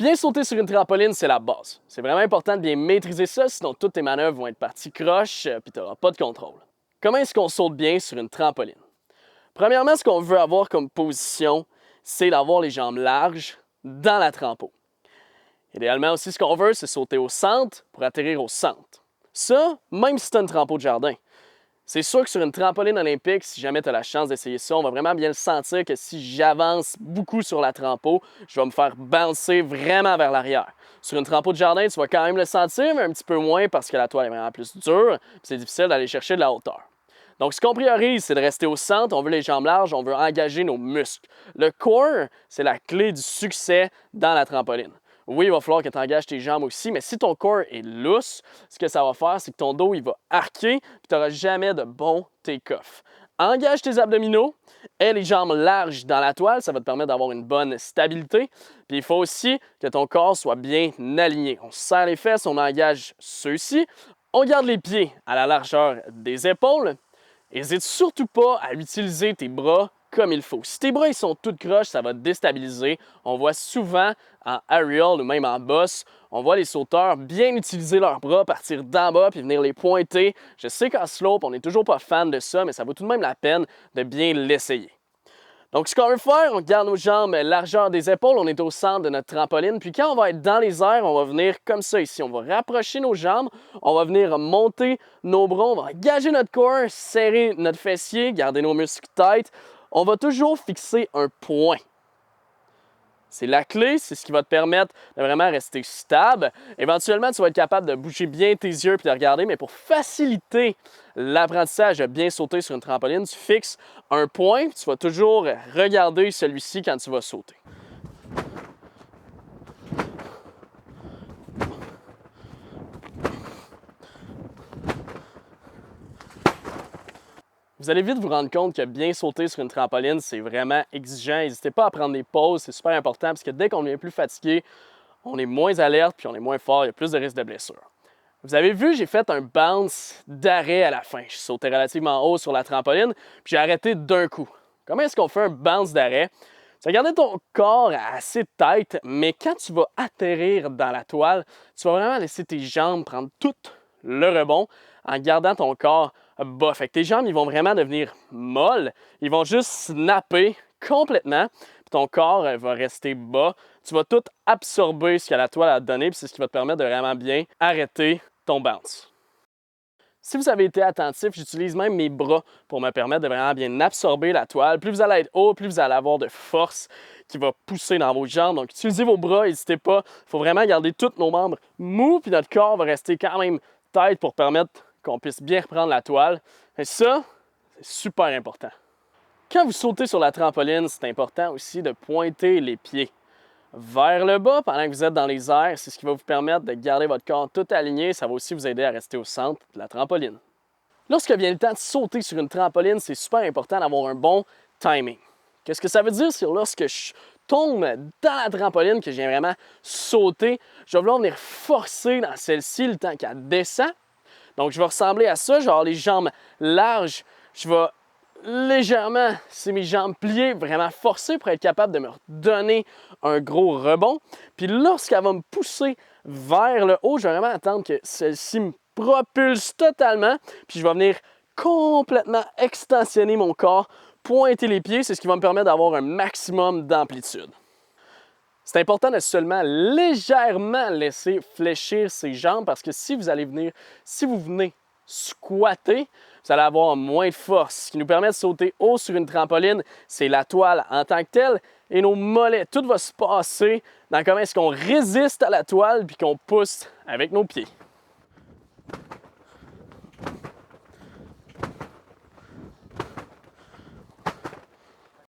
Bien sauter sur une trampoline, c'est la base. C'est vraiment important de bien maîtriser ça, sinon toutes tes manœuvres vont être parties croche puis tu n'auras pas de contrôle. Comment est-ce qu'on saute bien sur une trampoline? Premièrement, ce qu'on veut avoir comme position, c'est d'avoir les jambes larges dans la trampo. Idéalement aussi, ce qu'on veut, c'est sauter au centre pour atterrir au centre. Ça, même si tu as une trampo de jardin. C'est sûr que sur une trampoline olympique, si jamais tu as la chance d'essayer ça, on va vraiment bien le sentir que si j'avance beaucoup sur la trampo, je vais me faire bouncer vraiment vers l'arrière. Sur une trampo de jardin, tu vas quand même le sentir, mais un petit peu moins parce que la toile est vraiment plus dure, c'est difficile d'aller chercher de la hauteur. Donc, ce qu'on priorise, c'est de rester au centre, on veut les jambes larges, on veut engager nos muscles. Le core, c'est la clé du succès dans la trampoline. Oui, il va falloir que tu engages tes jambes aussi, mais si ton corps est lousse, ce que ça va faire, c'est que ton dos il va arquer et tu n'auras jamais de bon take-off. Engage tes abdominaux, aie les jambes larges dans la toile, ça va te permettre d'avoir une bonne stabilité. Puis il faut aussi que ton corps soit bien aligné. On serre les fesses, on engage ceux-ci, on garde les pieds à la largeur des épaules. N'hésite surtout pas à utiliser tes bras comme il faut. Si tes bras ils sont tout croches, ça va te déstabiliser. On voit souvent en aerial ou même en boss, on voit les sauteurs bien utiliser leurs bras, partir d'en bas puis venir les pointer. Je sais qu'en slope, on n'est toujours pas fan de ça, mais ça vaut tout de même la peine de bien l'essayer. Donc, ce qu'on veut faire, on garde nos jambes largeur des épaules, on est au centre de notre trampoline. Puis quand on va être dans les airs, on va venir comme ça ici. On va rapprocher nos jambes, on va venir monter nos bras, on va engager notre corps, serrer notre fessier, garder nos muscles tight. On va toujours fixer un point. C'est la clé, c'est ce qui va te permettre de vraiment rester stable. Éventuellement, tu vas être capable de bouger bien tes yeux et de regarder, mais pour faciliter l'apprentissage de bien sauter sur une trampoline, tu fixes un point, tu vas toujours regarder celui-ci quand tu vas sauter. Vous allez vite vous rendre compte que bien sauter sur une trampoline, c'est vraiment exigeant. N'hésitez pas à prendre des pauses, c'est super important parce que dès qu'on devient plus fatigué, on est moins alerte puis on est moins fort, il y a plus de risques de blessure. Vous avez vu, j'ai fait un bounce d'arrêt à la fin. Je sautais relativement haut sur la trampoline puis j'ai arrêté d'un coup. Comment est-ce qu'on fait un bounce d'arrêt? Tu vas garder ton corps assez tête, mais quand tu vas atterrir dans la toile, tu vas vraiment laisser tes jambes prendre tout le rebond en gardant ton corps bas. Fait que tes jambes, ils vont vraiment devenir molles. Ils vont juste snapper complètement. Puis ton corps va rester bas. Tu vas tout absorber ce que la toile a à te donner. Puis c'est ce qui va te permettre de vraiment bien arrêter ton bounce. Si vous avez été attentif, j'utilise même mes bras pour me permettre de vraiment bien absorber la toile. Plus vous allez être haut, plus vous allez avoir de force qui va pousser dans vos jambes. Donc, utilisez vos bras, n'hésitez pas. Il faut vraiment garder tous nos membres mous, puis notre corps va rester quand même tête pour permettre qu'on puisse bien reprendre la toile. Et ça, c'est super important. Quand vous sautez sur la trampoline, c'est important aussi de pointer les pieds vers le bas pendant que vous êtes dans les airs. C'est ce qui va vous permettre de garder votre corps tout aligné. Ça va aussi vous aider à rester au centre de la trampoline. Lorsque vient le temps de sauter sur une trampoline, c'est super important d'avoir un bon timing. Qu'est-ce que ça veut dire? C'est lorsque je tombe dans la trampoline, que je viens vraiment sauter, je vais vouloir venir forcer dans celle-ci le temps qu'elle descend. Donc, je vais ressembler à ça. Je vais avoir les jambes larges. Je vais légèrement, c'est mes jambes pliées, vraiment forcer pour être capable de me donner un gros rebond. Puis lorsqu'elle va me pousser vers le haut, je vais vraiment attendre que celle-ci me propulse totalement. Puis je vais venir complètement extensionner mon corps, pointer les pieds. C'est ce qui va me permettre d'avoir un maximum d'amplitude. C'est important de seulement légèrement laisser fléchir ses jambes parce que si vous venez squatter, vous allez avoir moins de force. Ce qui nous permet de sauter haut sur une trampoline, c'est la toile en tant que telle et nos mollets. Tout va se passer dans comment est-ce qu'on résiste à la toile puis qu'on pousse avec nos pieds.